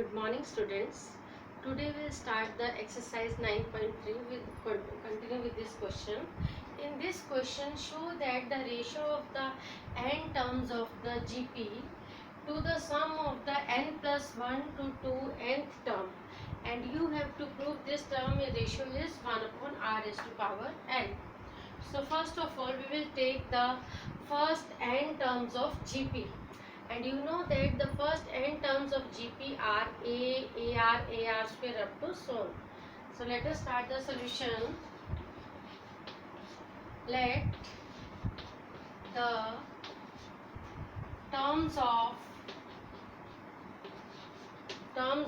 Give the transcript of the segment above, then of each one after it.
Good morning, students. Today we'll start the exercise 9.3. We'll continue with this question. In this question, show that the ratio of the n terms of the GP to the sum of the n plus 1 to 2 nth term, and you have to prove this term ratio is 1 upon r raised to power n. So first of all, we will take the first n terms of GP. And you know that the first n terms of GP are A, AR square up to so on. So let us start the solution. Let the terms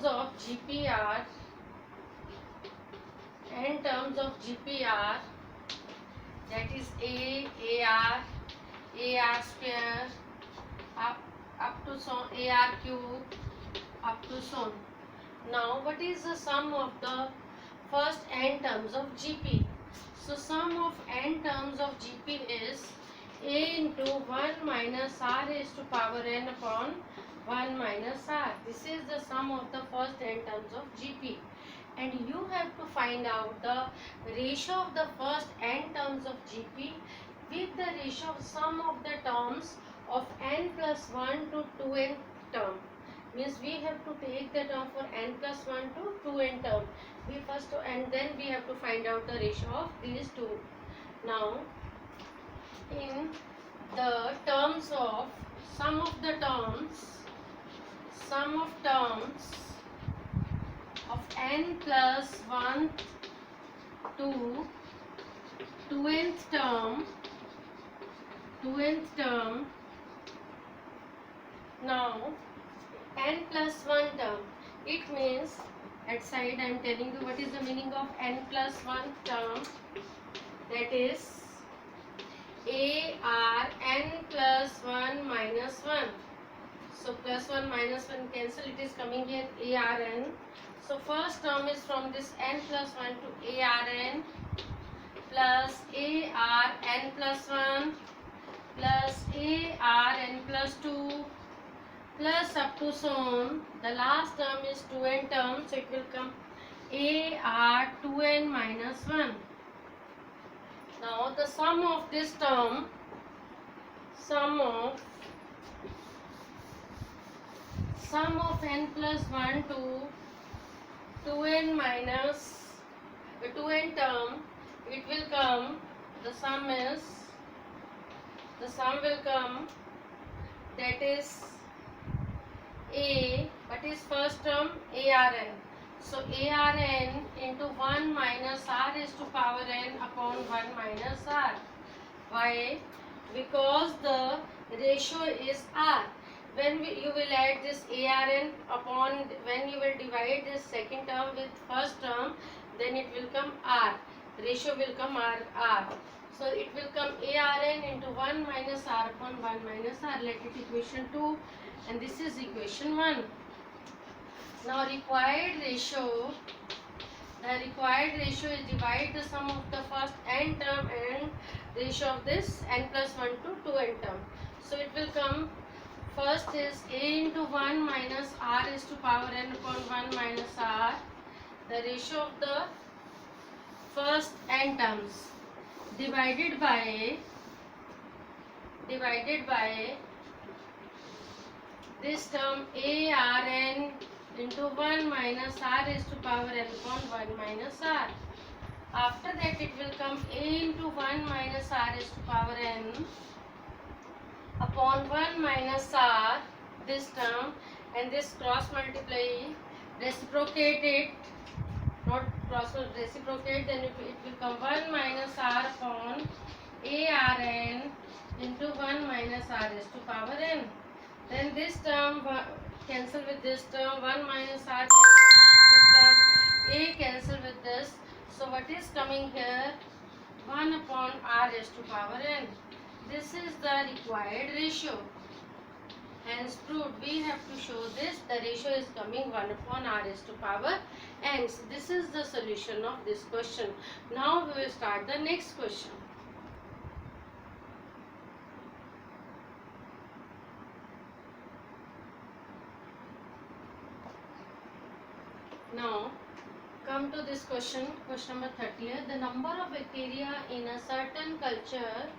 of GP are n terms of GP are, that is A, AR square up to so AR cube up to so on. Now what is the sum of the first n terms of GP? So sum of n terms of GP is A into 1 minus r raised to power n upon 1 minus r. This is the sum of the first n terms of GP. And you have to find out the ratio of the first n terms of GP with the ratio of sum of the terms of n plus 1 to 2n term. Means we have to take the term for n plus 1 to 2n term. And then we have to find out the ratio of these two. Now, in the terms of sum of terms of n plus 1 to 2nth term. Now n plus 1 term, it means at side I am telling you what is the meaning of n plus 1 term. That is AR n plus 1 minus 1. So plus 1 minus 1 cancel, it is coming here ARN. So first term is from this n plus 1 to ARN plus ARN plus 1 plus ARN plus 2 plus up to so on. The last term is 2n term, so it will come AR 2n minus 1. Now the sum of this term, sum of n plus 1 to 2n minus 2n term, it will come, the sum will come, that is A, what is first term? ARN. So ARN into 1 minus r raised to power n upon 1 minus r. Why? Because the ratio is r. When you will add this ARN upon, when you will divide this second term with first term, then it will come r. Ratio will come r. So it will come ARN into 1 minus r upon 1 minus r. Let it equation 2, and this is equation 1. Now required ratio is divide the sum of the first n term and ratio of this n plus 1 to 2n term. So it will come, first is A into 1 minus r is to power n upon 1 minus r, the ratio of the first n terms, divided by this term ARN into 1 minus r is to power n upon 1 minus r. After that it will come A into 1 minus r is to power n upon 1 minus r, this term, and this cross multiply, reciprocate it, not cross reciprocate, then it will come 1 minus r upon ARN into 1 minus r is to power n. Then this term cancel with this term, 1 minus r cancel with this term, A cancel with this. So what is coming here? 1 upon r raised to power n. This is the required ratio. Hence proved, we have to show this, the ratio is coming 1 upon r raised to power n. So this is the solution of this question. Now we will start the next question. Now come to this question number 30. The number of bacteria in a certain culture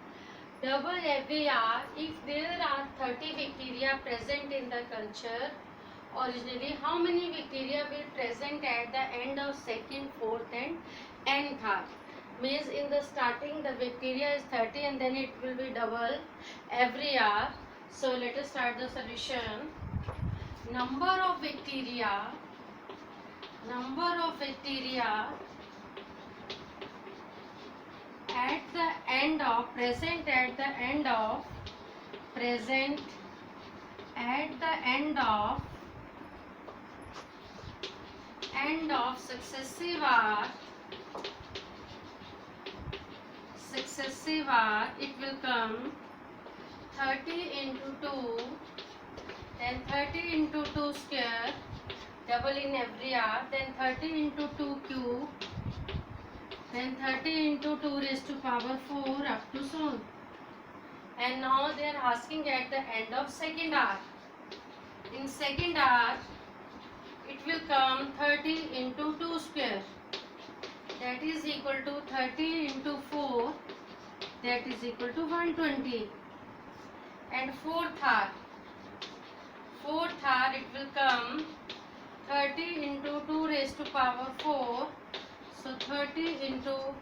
double every hour if there are 30 bacteria present in the culture originally. How many bacteria will present at the end of second, fourth and nth hour? Means in the starting the bacteria is 30 and then it will be double every hour. So let us start the solution. Number of bacteria at the end of present at the end of successive hour it will come 30 into 2, then 30 into 2 square, double in every hour, then 30 into 2 cube, then 30 into 2 raised to power 4 up to so on. And now they are asking at the end of second hour. In second hour it will come 30 into 2 square, that is equal to 30 into 4, that is equal to 120. And fourth hour it will come 30 into 2 raised to power 4, so 30 into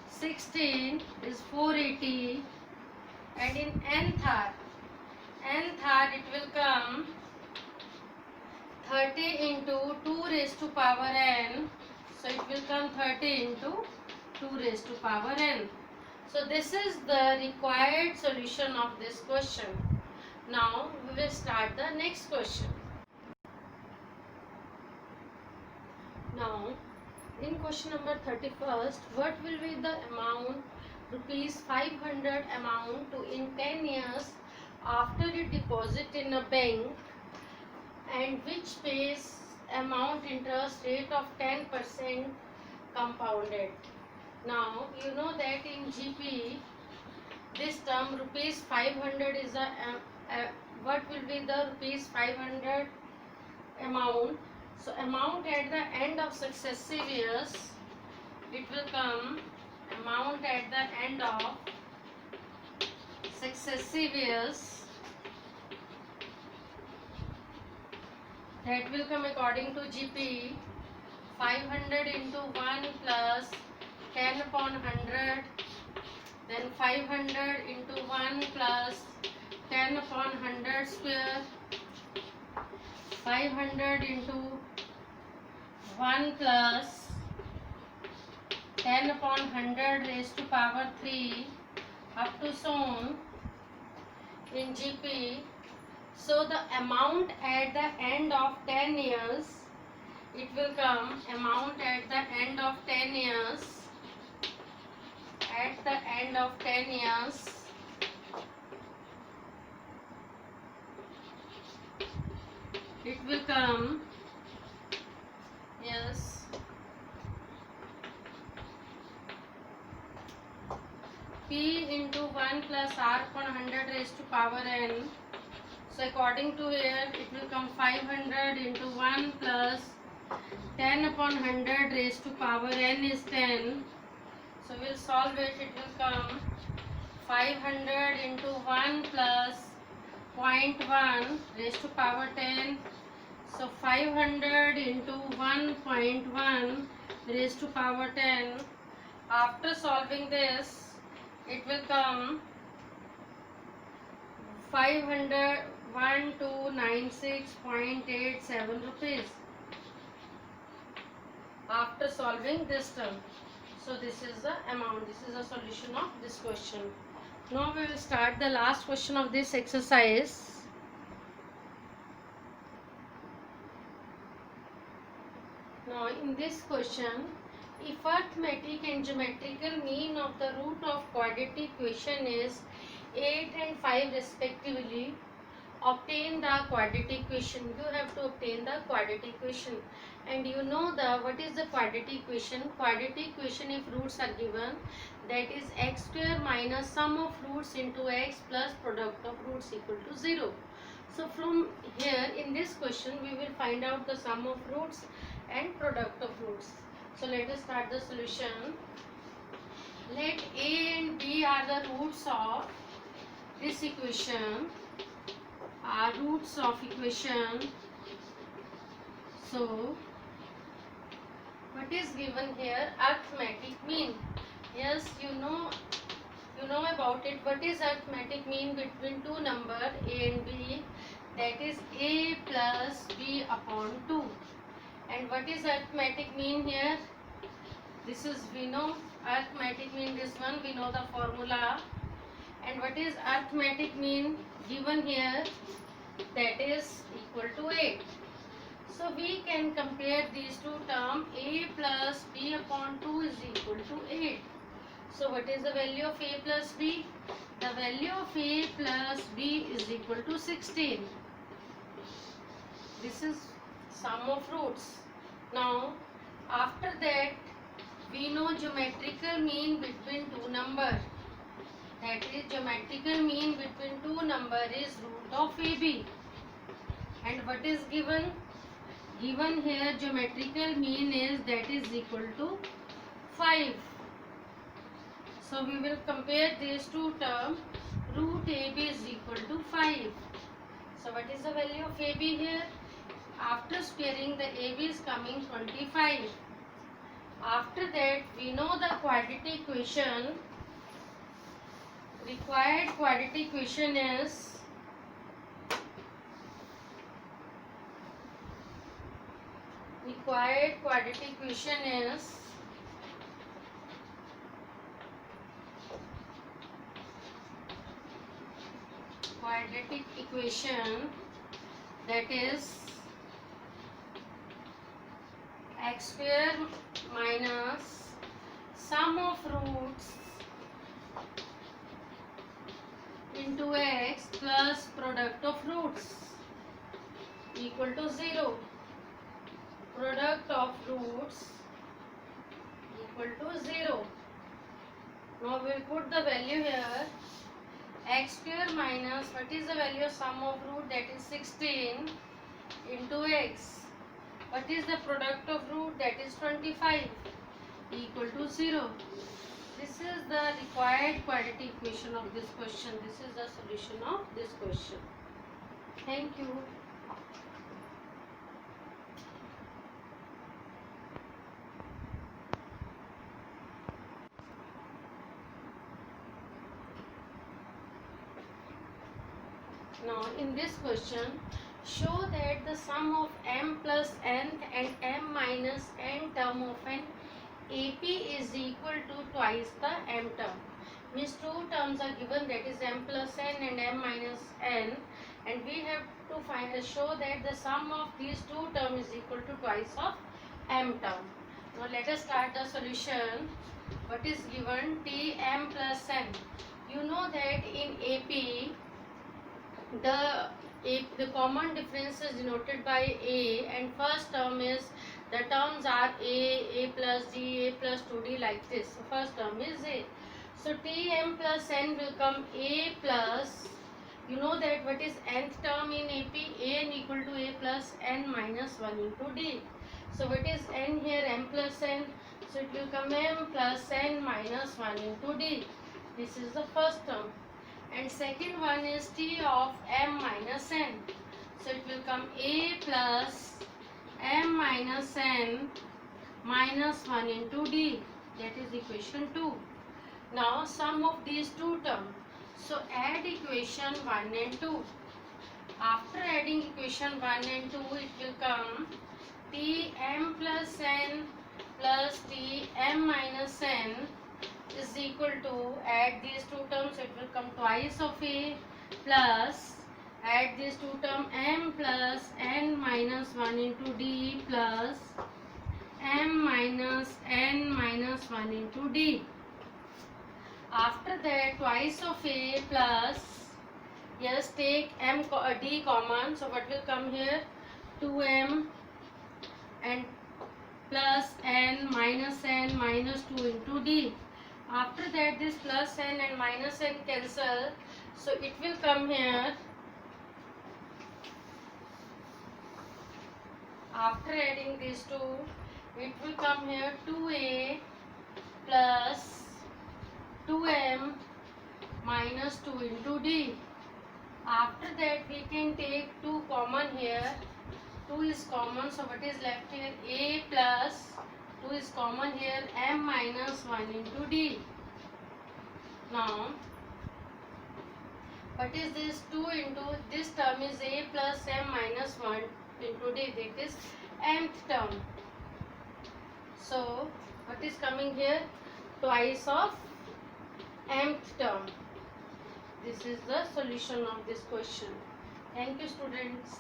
16 is 480. And in nth hour it will come 30 into 2 raised to power n, so it will come 30 into 2 raised to power n. So this is the required solution of this question. Now we will start the next question. Now in question number 31st, what will be the amount rupees 500 amount to in 10 years after you deposit in a bank, and which pays amount interest rate of 10% compounded? Now you know that in GP this term rupees 500 is what will be the rupees 500 amount. So amount at the end of successive years it will come amount at the end of successive years, that will come according to GP 500 into 1 plus 10 upon 100, then 500 into 1 plus 10 upon 100 square, 500 into 1 plus 10 upon 100 raised to power 3 up to so on in GP. So the amount at the end of 10 years it will come amount at the end of 10 years it will come, yes, P into 1 plus R upon 100 raised to power n. So according to here it will come 500 into 1 plus 10 upon 100 raised to power n is 10. So we'll solve it. It will come 500 into 1 plus 0.1 raised to power 10. So 500 into 1.1 raised to power 10. After solving this it will come 500,1296.87 rupees after solving this term. So this is the amount, this is the solution of this question. Now we will start the last question of this exercise. Now in this question, if arithmetic and geometrical mean of the root of quadratic equation is 8 and 5 respectively, obtain the quadratic equation. You have to obtain the quadratic equation, and you know the what is the quadratic equation. Quadratic equation, if roots are given, that is x square minus sum of roots into x plus product of roots equal to 0. So from here in this question we will find out the sum of roots and product of roots. So let us start the solution. Let a and b are the roots of this equation, are roots of equation. So what is given here? Arithmetic mean. Yes, you know about it. What is arithmetic mean between two number a and b? That is a plus b upon 2. And what is arithmetic mean here? This is, we know arithmetic mean, this one we know the formula. And what is arithmetic mean given here? That is equal to 8. So we can compare these two terms. A plus b upon 2 is equal to 8. So what is the value of a plus b? The value of a plus b is equal to 16. This is sum of roots. Now after that we know geometrical mean between two number. That is, geometrical mean between two number is root of AB. And what is given? Given here geometrical mean is that is equal to 5. So we will compare these two terms. Root AB is equal to 5. So what is the value of AB here? After squaring, the AB is coming 25. After that we know the quadratic equation. Required quadratic equation is that is x square minus sum of roots into x plus product of roots equal to 0. Product of roots equal to 0. Now we will put the value here. X square minus, what is the value of sum of root? That is 16 into x. What is the product of root? That is 25 equal to 0. This is the required quadratic equation of this question. This is the solution of this question. Thank you. Now in this question, show that the sum of m plus nth and m minus n term of an AP is equal to twice the m term. Means two terms are given, that is m plus n and m minus n, and we have to show that the sum of these two terms is equal to twice of m term. Now let us start the solution. What is given? T m plus n. You know that in AP the common difference is denoted by a, and first term is, the terms are a plus d, a plus 2d, like this. So first term is a. So tm plus n will come a plus, you know that what is nth term in AP? An equal to a plus n minus 1 into d. So what is n here? M plus n. So it will come m plus n minus 1 into d. This is the first term. And second one is t of m minus n. So it will come a plus m minus n minus 1 into d. That is equation 2. Now sum of these two terms. So add equation 1 and 2. After adding equation 1 and 2, it will come t m plus n plus t m minus n is equal to, add these two terms, it will come twice of a, plus add these two terms, m plus n minus 1 into d plus m minus n minus 1 into d. After that twice of a plus, yes, take d common, so what will come here? 2m and plus n minus 2 into d. After that this plus n and minus n cancel, so it will come here After adding these two, it will come here 2a plus 2m minus 2 into d. After that we can take 2 common here. 2 is common, so what is left here? A plus 2 is common here, m minus 1 into d. Now what is this? 2 into this term is a plus m minus 1 into d, that is mth term. So what is coming here? Twice of mth term. This is the solution of this question. Thank you, students.